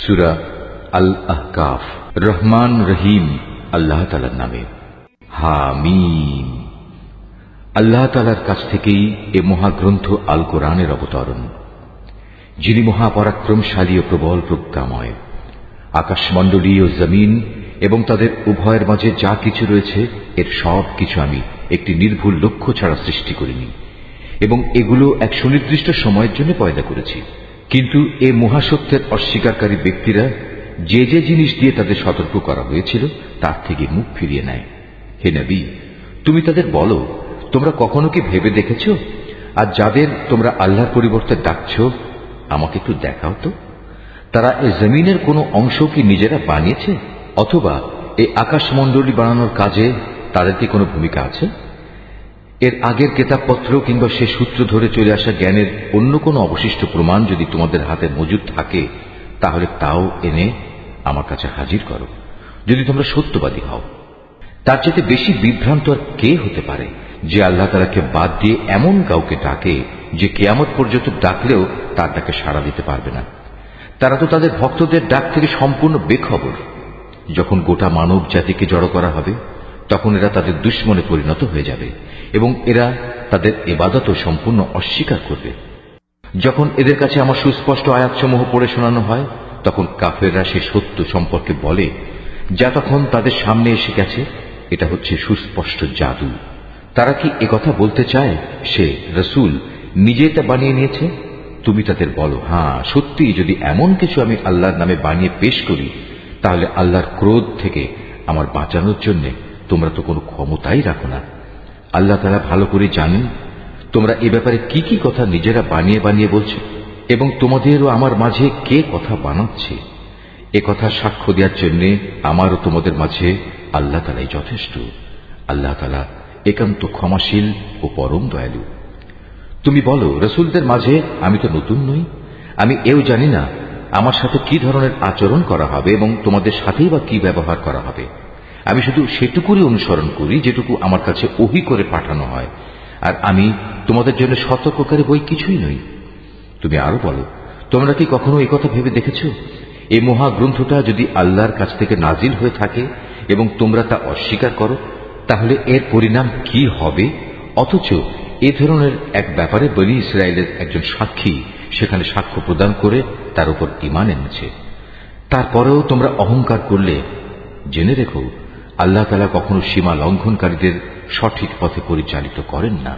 সূরা আল আহকাফ। রহমান রহিম আল্লাহ তাআলার নামে। হামিম। আল্লাহ তাআলার কাছ থেকেই এ মহাগ্রন্থ আল কোরআনের অবতরণ, যিনি মহাপরাক্রমশালী ও প্রবল প্রজ্ঞাময়। আকাশমণ্ডলী ও জমিন এবং তাদের উভয়ের মাঝে যা কিছু রয়েছে, এর সব কিছু আমি একটি নির্ভুল লক্ষ্য ছাড়া সৃষ্টি করিনি, এবং এগুলো এক সুনির্দিষ্ট সময়ের জন্য পয়দা করেছি। কিন্তু এ মহাসত্যের অস্বীকারী ব্যক্তিরা যে যে জিনিস দিয়ে তাদের সতর্ক করা হয়েছিল তার থেকে মুখ ফিরিয়ে নেয়। হে নবী, তুমি তাদের বলো, তোমরা কখনো কি ভেবে দেখেছ, আর যাদের তোমরা আল্লাহর পরিবর্তে ডাকছ, আমাকে একটু দেখাও তো, তারা এ জমিনের কোনো অংশ কি নিজেরা বানিয়েছে, অথবা এই আকাশমণ্ডলী বানানোর কাজে তাদের কি কোনো ভূমিকা আছে? এর আগের কেতাবপত্র কিংবা সে সূত্র ধরে চলে আসা জ্ঞানের অন্য কোনো অবশিষ্ট প্রমাণ যদি তোমাদের হাতে মজুদ থাকে, তাহলে তাও এনে আমার কাছে হাজির করো, যদি তোমরা সত্যবাদী হও। তার চাইতে বেশি বিভ্রান্ত আর কে হতে পারে, যে আল্লাহ তাআলাকে বাদ দিয়ে এমন কাউকে ডাকে যে কিয়ামত পর্যন্ত ডাকলেও তার ডাকে সাড়া দিতে পারবে না। তারা তো তাদের ভক্তদের ডাক থেকে সম্পূর্ণ বেখবর। যখন গোটা মানব জাতিকে জড়ো করা হবে, তখন এরা তাদের দুশমনে পরিণত হয়ে যাবে এবং এরা তাদের ইবাদতও সম্পূর্ণ অস্বীকার করবে। যখন এদের কাছে আমার সুস্পষ্ট আয়াতসমূহ পড়ে শোনানো হয়, তখন কাফেররা সে সত্য সম্পর্কে বলে যা তখন তাদের সামনে এসে গেছে, এটা হচ্ছে সুস্পষ্ট জাদু। তারা কি একথা বলতে চায় সে রাসূল নিজে তা বানিয়ে নিয়েছে? তুমি তাদের বলো, হ্যাঁ সত্যি, যদি এমন কিছু আমি আল্লাহর নামে বানিয়ে পেশ করি, তাহলে আল্লাহর ক্রোধ থেকে আমার বাঁচানোর জন্য তোমরা তো কোনো ক্ষমতাই রাখো না। আল্লাহ তাআলা ভালো করে জানেন তোমরা এ ব্যাপারে কি কি কথা নিজেরা বানিয়ে বানিয়ে বলছো, এবং তোমাদেরও আমার মাঝে কে কথা বানাচ্ছে। এ কথা সাক্ষ্য দেওয়ার জন্য আমারও তোমাদের মাঝে আল্লাহ তাআলাই যথেষ্ট। আল্লাহ তাআলা একান্ত ক্ষমাশীল ও পরম দয়ালু। তুমি বলো, রাসূলদের মাঝে আমি তো নতুন নই, আমি এও জানি না আমার সাথে কি ধরনের আচরণ করা হবে এবং তোমাদের সাথেই বা কি ব্যবহার করা হবে। আমি শুধু সেটুকুরই অনুসরণ করি যেটুকু আমার কাছে ওহী করে পাঠানো হয়, আর আমি তোমাদের জন্য সতর্ককারী বই কিছুই নই। তুমি আরো বলো, তোমরা কি কখনো এই কথা ভেবে দেখেছ, এই মহাগ্রন্থটা যদি আল্লাহর কাছ থেকে নাজিল হয়ে থাকে এবং তোমরা তা অস্বীকার করো, তাহলে এর পরিণাম কি হবে? অথচ এ ধরনের এক ব্যাপারে বনী ইসরায়েলের একজন সাক্ষী সেখানে সাক্ষ্য প্রদান করে তার উপর ঈমান এনেছে। তারপরেও তোমরা অহংকার করলে জেনে রেখো, আল্লাহ তাআলা কখনো সীমা লঙ্ঘনকারীদের সঠিক পথে পরিচালিত করেন না।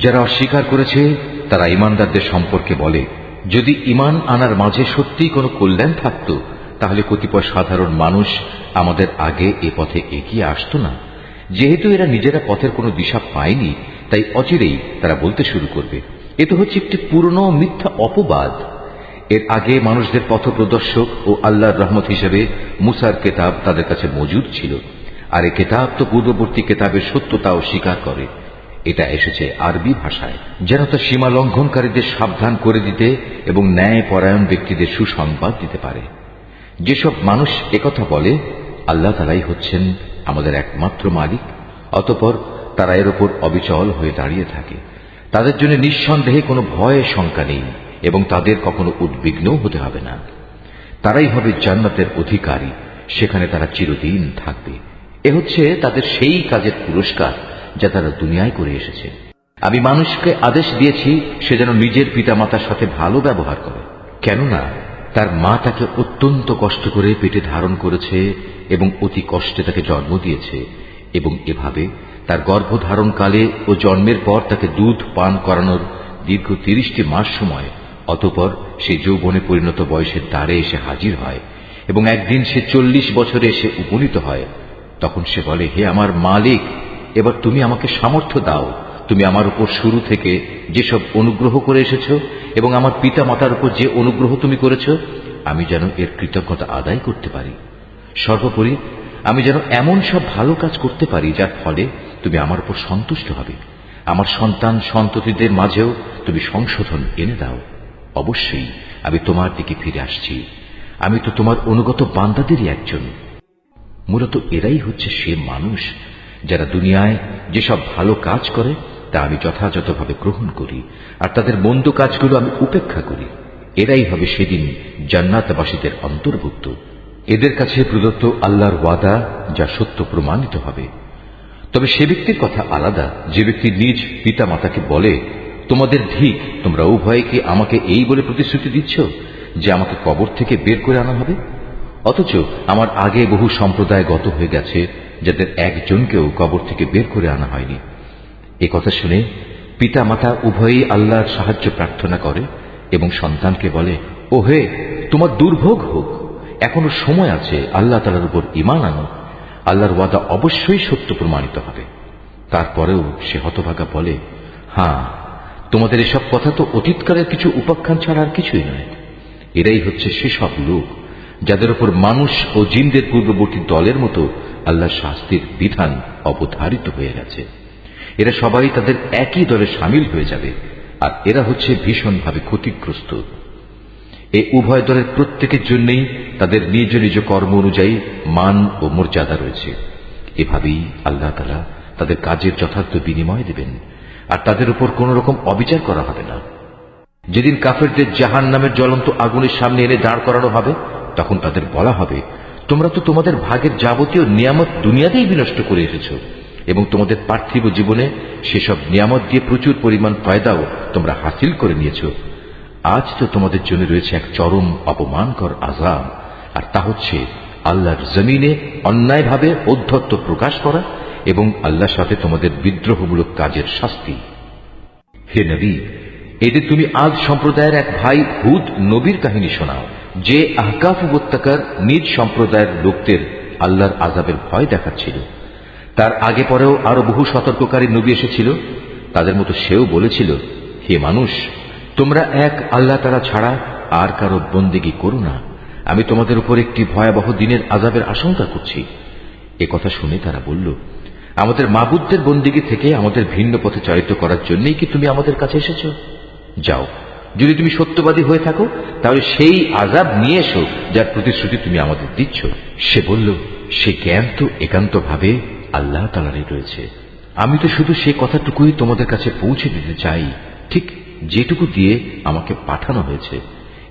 যারা অস্বীকার করেছে তারা ঈমানদারদের সম্পর্কে বলে, যদি ঈমান আনার মাঝে সত্যিই কোনো কল্যাণ থাকত, তাহলে কতিপয় সাধারণ মানুষ আমাদের আগে এ পথে এগিয়ে আসতো না। যেহেতু এরা নিজেরা পথের কোনো দিশা পায়নি, তাই অচিরেই তারা বলতে শুরু করবে, এ তো হচ্ছে একটি পুরনো মিথ্যা অপবাদ। এর আগে মানুষদের পথপ্রদর্শক ও আল্লাহর রহমত হিসেবে মুসার কেতাব তাদের কাছে মজুদ ছিল, আর এ কেতাব তো পূর্ববর্তী কেতাবের সত্যতা অস্বীকার করে। এটা এসেছে আরবি ভাষায়, যেন তা সীমা লঙ্ঘনকারীদের সাবধান করে দিতে এবং ন্যায় পরায়ণ ব্যক্তিদের সুসংবাদ দিতে পারে। যেসব মানুষ একথা বলে আল্লাহ তাআলাই হচ্ছেন আমাদের একমাত্র মালিক, অতঃপর তারা এর উপর অবিচল হয়ে দাঁড়িয়ে থাকে, তাদের জন্য নিঃসন্দেহে কোনো ভয় শঙ্কা নেই এবং তাদের কখনো উদ্বিগ্নও হতে হবে না। তারাই হবে জান্নাতের অধিকারী, সেখানে তারা চিরদিন থাকবে। এ হচ্ছে তাদের সেই কাজের পুরস্কার যা তারা দুনিয়ায় করে এসেছে। আমি মানুষকে আদেশ দিয়েছি সে যেন নিজের পিতামাতার সাথে ভালো ব্যবহার করে, কেননা তার মা তাকে অত্যন্ত কষ্ট করে পেটে ধারণ করেছে এবং অতি কষ্টে তাকে জন্ম দিয়েছে, এবং এভাবে তার গর্ভধারণকালে ও জন্মের পর তাকে দুধ পান করানোর দীর্ঘ 30টি মাস সময়, অতঃপর সে যৌবনে পরিণত বয়সের দ্বারে এসে হাজির হয় এবং একদিন সে 40 বছরে এসে উপনীত হয়। তখন সে বলে, হে আমার মালিক, এবার তুমি আমাকে সামর্থ্য দাও। তুমি আমার উপর শুরু থেকে যেসব অনুগ্রহ করে এসেছ এবং আমার পিতা মাতার উপর যে অনুগ্রহ তুমি করেছ, আমি যেন এর কৃতজ্ঞতা আদায় করতে পারি। সর্বোপরি আমি যেন এমন সব ভালো কাজ করতে পারি যার ফলে তুমি আমার উপর সন্তুষ্ট হবে। আমার সন্তান সন্ততিদের মাঝেও তুমি সংশোধন এনে দাও। অবশ্যই আমি তোমার দিকে ফিরে আসছি, আমি তো তোমার অনুগত বান্দাদেরই একজন। মূলত এরাই হচ্ছে সে মানুষ যারা দুনিয়ায় যেসব ভালো কাজ করে তা আমি যথাযথভাবে গ্রহণ করি, আর তাদের মন্দ কাজগুলো আমি উপেক্ষা করি। এরাই হবে সেদিন জান্নাতবাসীদের অন্তর্ভুক্ত। এদের কাছে প্রদত্ত আল্লাহর ওয়াদা যা সত্য প্রমাণিত হবে। তবে সে ব্যক্তির কথা আলাদা যে ব্যক্তি নিজ পিতা মাতাকে বলে, তোমাদের ধিক, তোমরা উভয়ে কি আমাকে এই বলে প্রতিশ্রুতি দিচ্ছ যে আমাকে কবর থেকে বের করে আনা হবে, অথচ আমার আগে বহু সম্প্রদায় গত হয়ে গেছে যাদের একজনকেও কবর থেকে বের করে আনা হয়নি। এ কথা শুনে পিতা মাতা উভয়েই আল্লাহর সাহায্য প্রার্থনা করে এবং সন্তানকে বলে, ও হে, তোমার দুর্ভোগ হোক, এখনো সময় আছে, আল্লাহ তাআলার উপর ঈমান আনো, আল্লাহর ওয়াদা অবশ্যই সত্য প্রমাণিত হবে। তারপরেও সে হতভাগা বলে, হ্যাঁ, তোমাদের এসব কথা তো অতীতকালের কিছু উপাখ্যান ছাড়া আর কিছুই নয়। এরাই হচ্ছে সেসব লোক যাদের উপর মানুষ ও জিনদের পূর্ববর্তী দলের মতো আল্লাহর শাস্তির বিধান অবধারিত হয়ে গেছে। এরা সবাই তাদের একই দলে সামিল হয়ে যাবে, আর এরা হচ্ছে ভীষণভাবে ক্ষতিগ্রস্ত। এই উভয় দলের প্রত্যেকের জন্যই তাদের নিজ নিজ কর্ম অনুযায়ী মান ও মর্যাদা রয়েছে। এভাবেই আল্লাহ তাআলা তাদের কাজের যথার্থ বিনিময় দেবেন, আর তাদের উপর কোন রকম অবিচার করা হবে না। যেদিন কাফেরদের জাহান্নামের জ্বলন্ত আগুনের সামনে এনে দাঁড় করানো হবে, তখন তাদের বলা হবে, তোমরা তো তোমাদের ভাগের যাবতীয় নিয়ামত দুনিয়াতেই বিনষ্ট করে এসেছো, এবং তোমাদের পার্থিব জীবনে সেসব নিয়ামত দিয়ে প্রচুর পরিমাণ ফায়দাও তোমরা হাসিল করে নিয়েছ। আজ তো তোমাদের জন্য রয়েছে এক চরম অপমানকর আযাব, আর তা হচ্ছে আল্লাহর জমিনে অন্যায়ভাবে ঔদ্ধত্য প্রকাশ করা এবং আল্লাহর সাথে তোমাদের বিদ্রোহমূলক কাজের শাস্তি। হে নবী, এদের তুমি আদ সম্প্রদায়ের এক ভাই হুদ নবীর কাহিনী শোনাও, যে আহকাফ উপত্যকার নিজ সম্প্রদায়ের লোকদের আল্লাহর আযাবের ভয় দেখাচ্ছিল। তার আগে পরেও আরো বহু সতর্ককারী নবী এসেছিল। তাদের মতো সেও বলেছিল, হে মানুষ, তোমরা এক আল্লাহ তাআলা ছাড়া আর কারো বন্দেগী করো না, আমি তোমাদের উপর একটি ভয়াবহ দিনের আযাবের আশঙ্কা করছি। এ কথা শুনে তারা বলল, আমাদের মাবুদদের বন্দেগী থেকে আমাদের ভিন্ন পথে চালিত করার জন্যই কি তুমি আমাদের কাছে এসেছ? যাও, যদি তুমি সত্যবাদী হয়ে থাকো তাহলে সেই আযাব নিয়ে এসো যার প্রতিশ্রুতি তুমি আমাদের দিচ্ছ। সে বলল, সে জ্ঞান তো একান্তভাবে আল্লাহ তাআলারই রয়েছে। আমি তো শুধু সে কথাটুকুই তোমাদের কাছে পৌঁছে দিতে চাই, ঠিক যেটুকু দিয়ে আমাকে পাঠানো হয়েছে।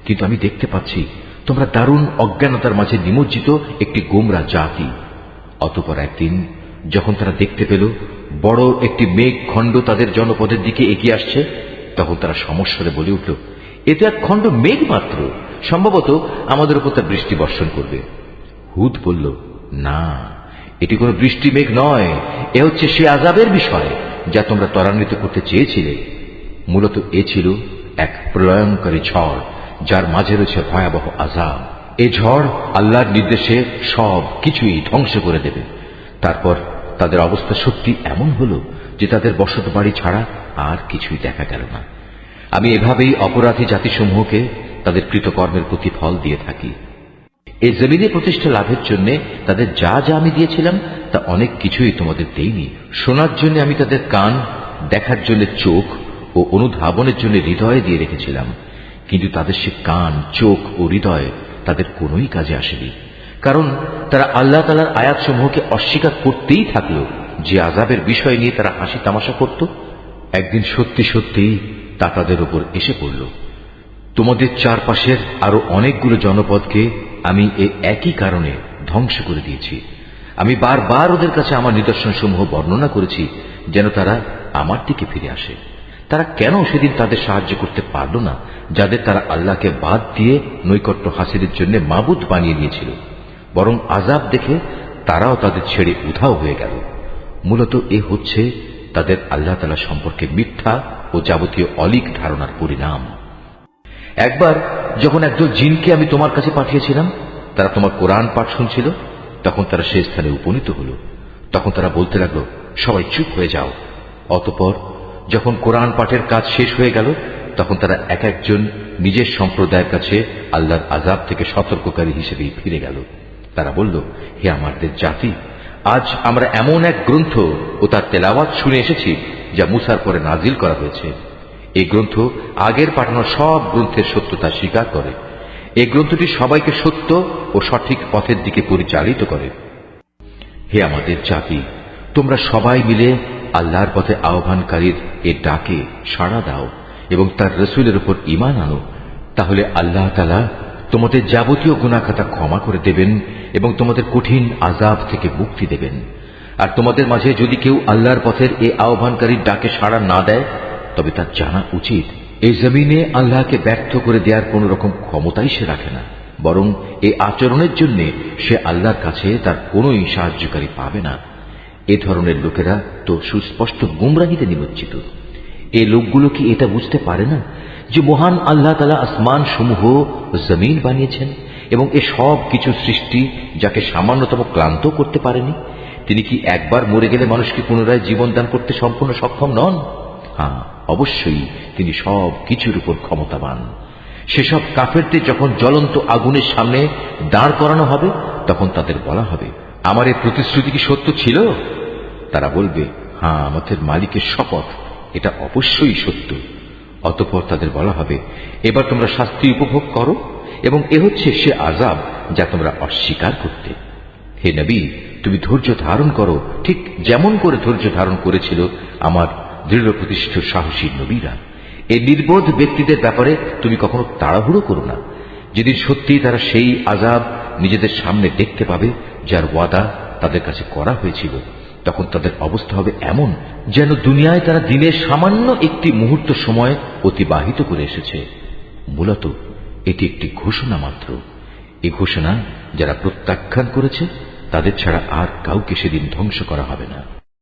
কিন্তু আমি দেখতে পাচ্ছি তোমরা দারুণ অজ্ঞানতার মাঝে নিমজ্জিত একটি গোমরা জাতি। অতঃপর একদিন যখন তারা দেখতে পেল বড় একটি মেঘ খণ্ড তাদের জনপদের দিকে এগিয়ে আসছে, তখন তারা সমস্বরে বলে উঠল, এ তো এক খণ্ড মেঘ মাত্র, সম্ভবত আমাদের উপর তা বৃষ্টি বর্ষণ করবে। হুদ বলল, না, এটি কোনো বৃষ্টি মেঘ নয়, এ হচ্ছে সে আযাবের বিষয় যা তোমরা ত্বরান্বিত করতে চেয়েছিলে। মূলত এ ছিল এক প্রলয়ঙ্কারী ঝড়, যার মাঝে রয়েছে ভয়াবহ আযাব। এ ঝড় আল্লাহর নির্দেশে সব কিছুই ধ্বংস করে দেবে। তারপর তাদের অবস্থা সত্যি এমন হলো যে তাদের বসত বাড়ি ছাড়া আর কিছুই দেখা গেল না। আমি এভাবেই অপরাধী জাতিসমূহকে তাদের কৃতকর্মের প্রতিফল দিয়ে থাকি। এই জমিনে প্রতিষ্ঠা লাভের জন্য তাদের যা যা আমি দিয়েছিলাম তা অনেক কিছুই তোমাদের দেইনি। শোনার জন্য আমি তাদের কান, দেখার জন্য চোখ ও অনুধাবনের জন্য হৃদয় দিয়ে রেখেছিলাম, কিন্তু তাদের সে কান, চোখ ও হৃদয় তাদের কোনোই কাজে আসেনি, কারণ তারা আল্লাহ তাআলার আয়াতসমূহকে অস্বীকার করতেই থাকলো, যে আযাবের বিষয় নিয়ে তারা হাসি তামাশা করত। একদিন সত্যি সত্যি তা তাদের উপর এসে পড়ল। তোমাদের চারপাশের আরো অনেকগুলো জনপদকে আমি এই একই কারণে ধ্বংস করে দিয়েছি। আমি বারবার ওদের কাছে আমার নিদর্শনসমূহ বর্ণনা করেছি যেন তারা আমার দিকে ফিরে আসে। তারা কেন সেদিন তাদের সাহায্য করতে পারল না, যাদের তারা আল্লাহকে বাদ দিয়ে নৈকট্য হাসিলের জন্য মাবুদ বানিয়ে নিয়েছিল? বরং আযাব দেখে তারাও তাদের ছেড়ে উধাও হয়ে গেল। মূলত এ হচ্ছে তাদের আল্লাহ তাআলা সম্পর্কে মিথ্যা ও যাবতীয় অলীক ধারণার পরিণাম। একবার যখন একদল জিনকে আমি তোমার কাছে পাঠিয়েছিলাম, তারা তোমার কোরআন পাঠ শুনছিল, তখন তারা সেই স্থানে উপনীত হল। তখন তারা বলতে লাগলো, সবাই চুপ হয়ে যাও। অতঃপর যখন কোরআন পাঠের কাজ শেষ হয়ে গেল, তখন তারা এক একজন নিজের সম্প্রদায়ের কাছে আল্লাহর আযাব থেকে সতর্ককারী হিসেবেই ফিরে গেল। তারা বলল, হে আমাদের জাতি, আজ আমরা এমন এক গ্রন্থ ও তার তেলাওয়াত শুনে এসেছি যা মুসার পরে নাজিল করা হয়েছে। এই গ্রন্থ আগের পাঠানো সব গ্রন্থের সত্যতা স্বীকার করে। এই গ্রন্থটি সবাইকে সত্য ও সঠিক পথের দিকে পরিচালিত করে। হে আমাদের জাতি, তোমরা সবাই মিলে আল্লাহর পথে আহ্বানকারীর এ ডাকে সাড়া দাও এবং তার রসুলের উপর ঈমান আনো। তাহলে আল্লাহ তাআলা তোমাদের যাবতীয় গুনাহ খাতা ক্ষমা করে দেবেন এবং তোমাদের কঠিন আযাব থেকে মুক্তি দেবেন। আর তোমাদের মাঝে যদি কেউ আল্লাহর পথের এই আহ্বানকারীর ডাকে সাড়া না দেয়, তবে তার জানা উচিত এই জমিনে আল্লাহকে ব্যর্থ করে দেওয়ার কোন রকম ক্ষমতাই সে রাখে না, বরং এই আচরণের জন্য সে আল্লাহর কাছে তার কোনই সাহায্যকারী পাবে না। এ ধরনের লোকেরা তো সুস্পষ্ট গুমরাহিতে নিমজ্জিত। এই লোকগুলো কি এটা বুঝতে পারে না যে মহান আল্লাহ তাআলা আসমান সমূহ জমিন বানিয়েছেন এবং এ সব কিছু সৃষ্টি যাকে সামান্যতম ক্লান্ত করতে পারেনি? তিনি কি একবার মরে গেলে মানুষকে পুনরায় জীবন দান করতে সম্পূর্ণ সক্ষম নন? হ্যাঁ, অবশ্যই তিনি সব কিছুর উপর ক্ষমতাবান। সেসব কাফেরদের যখন জ্বলন্ত আগুনের সামনে দাঁড় করানো হবে, তখন তাদের বলা হবে, আমার এই প্রতিশ্রুতি কি সত্য ছিল? তারা বলবে, হ্যাঁ, আমাদের মালিকের শপথ, এটা অবশ্যই সত্য। অতঃপর তাদের বলা হবে, এবার তোমরা শাস্তি উপভোগ করো, এবং এ হচ্ছে সে আযাব যা তোমরা অস্বীকার করতে। হে নবী, তুমি ধৈর্য ধারণ করো, ঠিক যেমন করে ধৈর্য ধারণ করেছিল আমার দৃঢ় প্রতিষ্ঠিত সাহসী নবীরা। এই নির্বোধ ব্যক্তিদের ব্যাপারে তুমি কখনো তাড়াহুড়ো করো না। যেদিন সত্যিই তারা সেই আযাব নিজেদের সামনে দেখতে পাবে যার ওয়াদা তাদের কাছে করা হয়েছিল, তখন তাদের অবস্থা হবে এমন যেন দুনিয়ায় তারা দিনের সামান্য একটি মুহূর্ত সময় অতিবাহিত করে এসেছে। মূলত এটি একটি ঘোষণা মাত্র। এই ঘোষণা যারা প্রত্যাখ্যান করেছে তাদের ছাড়া আর কাউকে সেদিন ধ্বংস করা হবে না।